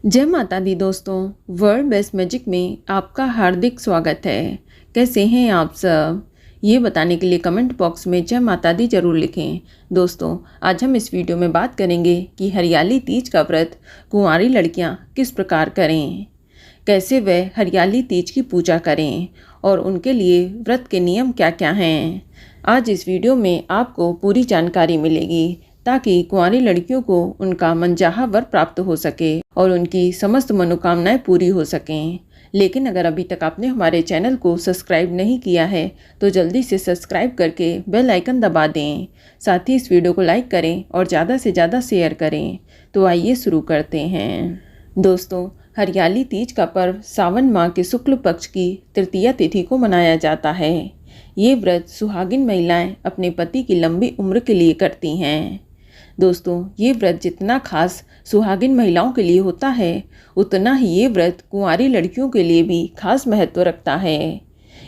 जय माता दी दोस्तों। वर्ल्ड बेस्ट मैजिक में आपका हार्दिक स्वागत है। कैसे हैं आप सब? ये बताने के लिए कमेंट बॉक्स में जय माता दी जरूर लिखें। दोस्तों, आज हम इस वीडियो में बात करेंगे कि हरियाली तीज का व्रत कुंवारी लड़कियां किस प्रकार करें, कैसे वह हरियाली तीज की पूजा करें और उनके लिए व्रत के नियम क्या क्या हैं। आज इस वीडियो में आपको पूरी जानकारी मिलेगी ताकि कुंवारी लड़कियों को उनका मनचाहा वर प्राप्त हो सके और उनकी समस्त मनोकामनाएं पूरी हो सकें। लेकिन अगर अभी तक आपने हमारे चैनल को सब्सक्राइब नहीं किया है तो जल्दी से सब्सक्राइब करके बेल आइकन दबा दें। साथ ही इस वीडियो को लाइक करें और ज़्यादा से ज़्यादा शेयर करें। तो आइए शुरू करते हैं। दोस्तों, हरियाली तीज का पर्व सावन माह के शुक्ल पक्ष की तृतीया तिथि को मनाया जाता है। ये व्रत सुहागिन महिलाएं अपने पति की लंबी उम्र के लिए करती हैं। दोस्तों, ये व्रत जितना खास सुहागिन महिलाओं के लिए होता है, उतना ही ये व्रत कुंवारी लड़कियों के लिए भी खास महत्व रखता है।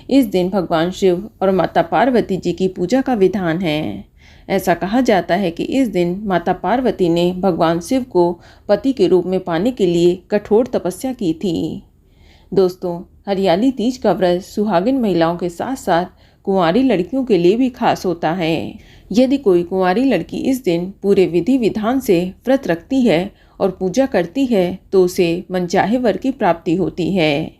इस दिन भगवान शिव और माता पार्वती जी की पूजा का विधान है। ऐसा कहा जाता है कि इस दिन माता पार्वती ने भगवान शिव को पति के रूप में पाने के लिए कठोर तपस्या की थी। दोस्तों, हरियाली तीज का व्रत सुहागिन महिलाओं के साथ साथ कुंवारी लड़कियों के लिए भी खास होता है। यदि कोई कुंवारी लड़की इस दिन पूरे विधि विधान से व्रत रखती है और पूजा करती है तो उसे मनचाहे वर की प्राप्ति होती है।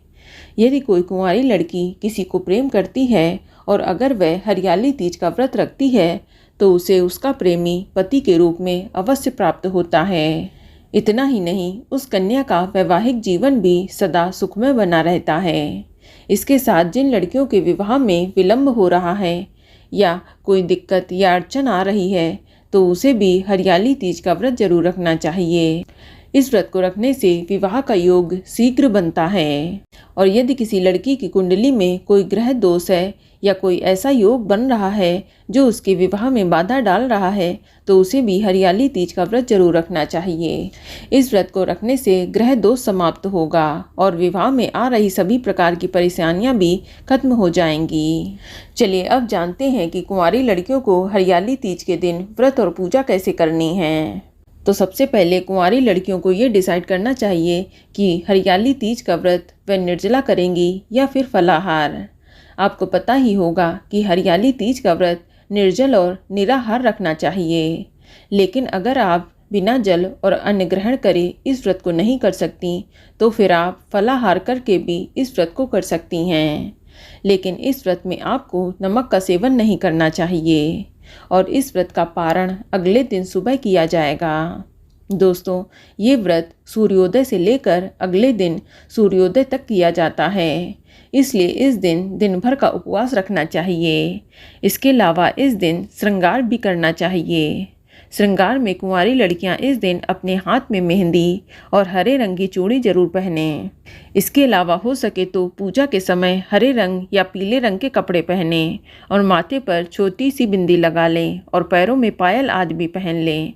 यदि कोई कुंवारी लड़की किसी को प्रेम करती है और अगर वह हरियाली तीज का व्रत रखती है तो उसे उसका प्रेमी पति के रूप में अवश्य प्राप्त होता है। इतना ही नहीं, उस कन्या का वैवाहिक जीवन भी सदा सुखमय बना रहता है। इसके साथ जिन लड़कियों के विवाह में विलंब हो रहा है या कोई दिक्कत या अड़चन आ रही है तो उसे भी हरियाली तीज का व्रत जरूर रखना चाहिए। इस व्रत को रखने से विवाह का योग शीघ्र बनता है। और यदि किसी लड़की की कुंडली में कोई ग्रह दोष है या कोई ऐसा योग बन रहा है जो उसके विवाह में बाधा डाल रहा है तो उसे भी हरियाली तीज का व्रत जरूर रखना चाहिए। इस व्रत को रखने से ग्रह दोष समाप्त होगा और विवाह में आ रही सभी प्रकार की परेशानियां भी खत्म हो जाएंगी। चलिए अब जानते हैं कि कुंवारी लड़कियों को हरियाली तीज के दिन व्रत और पूजा कैसे करनी है। तो सबसे पहले कुंवारी लड़कियों को ये डिसाइड करना चाहिए कि हरियाली तीज का व्रत वह निर्जला करेंगी या फिर फलाहार। आपको पता ही होगा कि हरियाली तीज का व्रत निर्जल और निराहार रखना चाहिए। लेकिन अगर आप बिना जल और अन्न ग्रहण करे इस व्रत को नहीं कर सकती तो फिर आप फलाहार करके भी इस व्रत को कर सकती हैं। लेकिन इस व्रत में आपको नमक का सेवन नहीं करना चाहिए और इस व्रत का पारण अगले दिन सुबह किया जाएगा। दोस्तों, ये व्रत सूर्योदय से लेकर अगले दिन सूर्योदय तक किया जाता है, इसलिए इस दिन दिन भर का उपवास रखना चाहिए। इसके अलावा इस दिन श्रृंगार भी करना चाहिए। श्रृंगार में कुंवारी लड़कियां इस दिन अपने हाथ में मेहंदी और हरे रंग की चूड़ी जरूर पहनें। इसके अलावा हो सके तो पूजा के समय हरे रंग या पीले रंग के कपड़े पहनें और माथे पर छोटी सी बिंदी लगा लें और पैरों में पायल आदि भी पहन लें।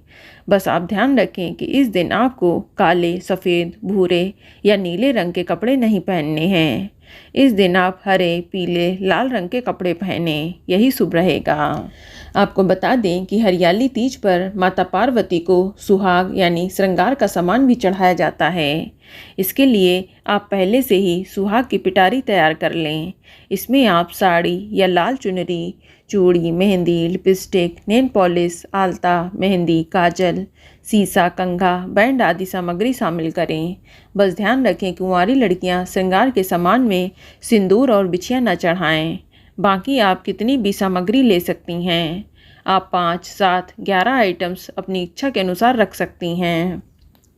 बस आप ध्यान रखें कि इस दिन आपको काले, सफ़ेद, भूरे या नीले रंग के कपड़े नहीं पहनने हैं। इस दिन आप हरे, पीले, लाल रंग के कपड़े पहने, यही शुभ रहेगा। आपको बता दें कि हरियाली तीज पर माता पार्वती को सुहाग यानी श्रृंगार का सामान भी चढ़ाया जाता है। इसके लिए आप पहले से ही सुहाग की पिटारी तैयार कर लें। इसमें आप साड़ी या लाल चुनरी, चूड़ी, मेहंदी, लिपस्टिक, नेल पॉलिश, आलता, मेहंदी, काजल, सीसा, कंघा, बैंड आदि सामग्री शामिल करें। बस ध्यान रखें कि कुंवारी लड़कियां श्रृंगार के सामान में सिंदूर और बिछिया न चढ़ाएं। बाकी आप कितनी भी सामग्री ले सकती हैं। आप 5, 7, 11 आइटम्स अपनी इच्छा के अनुसार रख सकती हैं।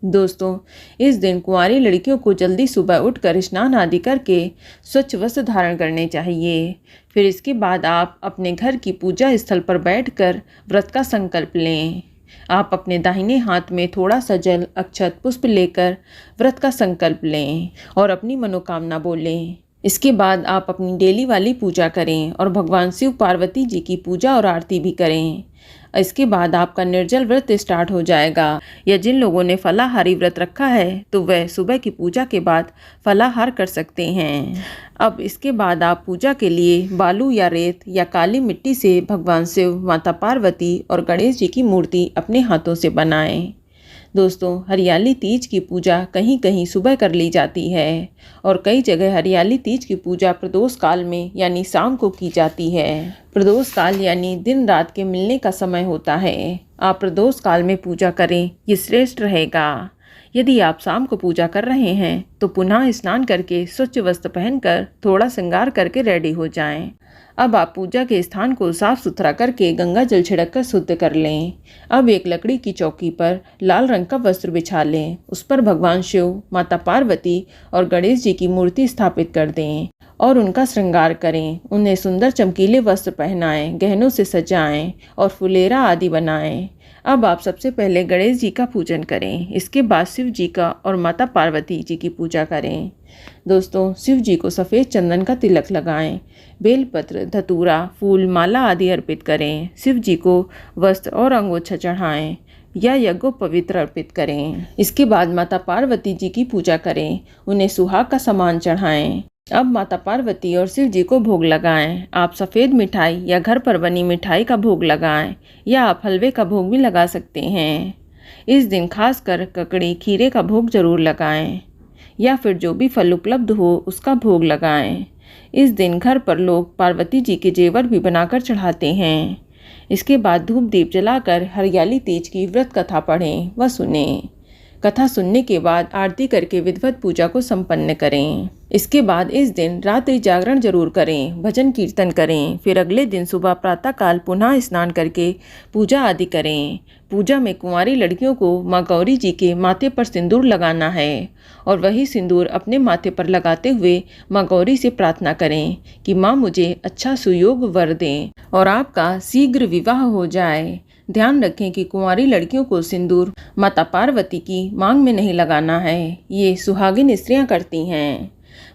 दोस्तों, इस दिन कुंवारी लड़कियों को जल्दी सुबह उठकर स्नान आदि करके स्वच्छ वस्त्र धारण करने चाहिए। फिर इसके बाद आप अपने घर की पूजा स्थल पर बैठकर व्रत का संकल्प लें। आप अपने दाहिने हाथ में थोड़ा सा जल, अक्षत, पुष्प लेकर व्रत का संकल्प लें और अपनी मनोकामना बोलें। इसके बाद आप अपनी डेली वाली पूजा करें और भगवान शिव पार्वती जी की पूजा और आरती भी करें। इसके बाद आपका निर्जल व्रत स्टार्ट हो जाएगा। या जिन लोगों ने फलाहारी व्रत रखा है तो वह सुबह की पूजा के बाद फलाहार कर सकते हैं। अब इसके बाद आप पूजा के लिए बालू या रेत या काली मिट्टी से भगवान शिव, माता पार्वती और गणेश जी की मूर्ति अपने हाथों से बनाएं। दोस्तों, हरियाली तीज की पूजा कहीं कहीं सुबह कर ली जाती है और कई जगह हरियाली तीज की पूजा प्रदोष काल में यानी शाम को की जाती है। प्रदोष काल यानी दिन रात के मिलने का समय होता है। आप प्रदोष काल में पूजा करें, ये श्रेष्ठ रहेगा। यदि आप शाम को पूजा कर रहे हैं तो पुनः स्नान करके स्वच्छ वस्त्र पहनकर थोड़ा श्रृंगार करके रेडी हो जाएं। अब आप पूजा के स्थान को साफ सुथरा करके गंगा जल छिड़क कर शुद्ध कर लें। अब एक लकड़ी की चौकी पर लाल रंग का वस्त्र बिछा लें। उस पर भगवान शिव, माता पार्वती और गणेश जी की मूर्ति स्थापित कर दें और उनका श्रृंगार करें। उन्हें सुंदर चमकीले वस्त्र पहनाएं, गहनों से सजाएं और फुलेरा आदि बनाएं। अब आप सबसे पहले गणेश जी का पूजन करें। इसके बाद शिव जी का और माता पार्वती जी की पूजा करें। दोस्तों, शिव जी को सफ़ेद चंदन का तिलक लगाएं, बेलपत्र, धतूरा, फूल, माला आदि अर्पित करें। शिव जी को वस्त्र और अंगोछा चढ़ाएं या यज्ञोपवीत अर्पित करें। इसके बाद माता पार्वती जी की पूजा करें, उन्हें सुहाग का सामान चढ़ाएं। अब माता पार्वती और शिव जी को भोग लगाएं। आप सफ़ेद मिठाई या घर पर बनी मिठाई का भोग लगाएं या आप हलवे का भोग भी लगा सकते हैं। इस दिन खासकर ककड़ी, खीरे का भोग जरूर लगाएं या फिर जो भी फल उपलब्ध हो उसका भोग लगाएं। इस दिन घर पर लोग पार्वती जी के जेवर भी बनाकर चढ़ाते हैं। इसके बाद धूप दीप जलाकर हरियाली तीज की व्रत कथा पढ़ें व सुनें। कथा सुनने के बाद आरती करके विधिवत पूजा को संपन्न करें। इसके बाद इस दिन रात्रि जागरण जरूर करें, भजन कीर्तन करें। फिर अगले दिन सुबह प्रातःकाल पुनः स्नान करके पूजा आदि करें। पूजा में कुंवारी लड़कियों को माँ गौरी जी के माथे पर सिंदूर लगाना है और वही सिंदूर अपने माथे पर लगाते हुए माँ गौरी से प्रार्थना करें कि माँ मुझे अच्छा सुयोग वर दें और आपका शीघ्र विवाह हो जाए। ध्यान रखें कि कुंवारी लड़कियों को सिंदूर माता पार्वती की मांग में नहीं लगाना है, ये सुहागिन स्त्रियां करती हैं।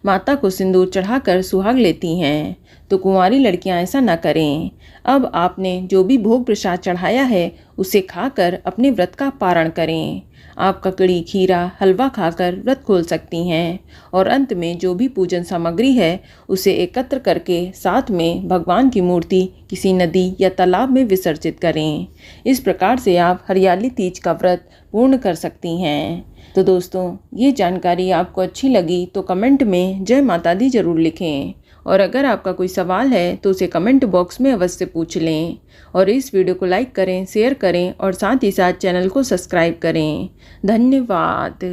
माता को सिंदूर चढ़ाकर सुहाग लेती हैं, तो कुंवारी लड़कियां ऐसा न करें। अब आपने जो भी भोग प्रसाद चढ़ाया है उसे खाकर अपने व्रत का पारण करें। आप ककड़ी, खीरा, हलवा खाकर व्रत खोल सकती हैं और अंत में जो भी पूजन सामग्री है उसे एकत्र करके साथ में भगवान की मूर्ति किसी नदी या तालाब में विसर्जित करें। इस प्रकार से आप हरियाली तीज का व्रत पूर्ण कर सकती हैं। तो दोस्तों, ये जानकारी आपको अच्छी लगी तो कमेंट में जय माता दी जरूर लिखें और अगर आपका कोई सवाल है तो उसे कमेंट बॉक्स में अवश्य पूछ लें और इस वीडियो को लाइक करें, शेयर करें और साथ ही साथ चैनल को सब्सक्राइब करें। धन्यवाद।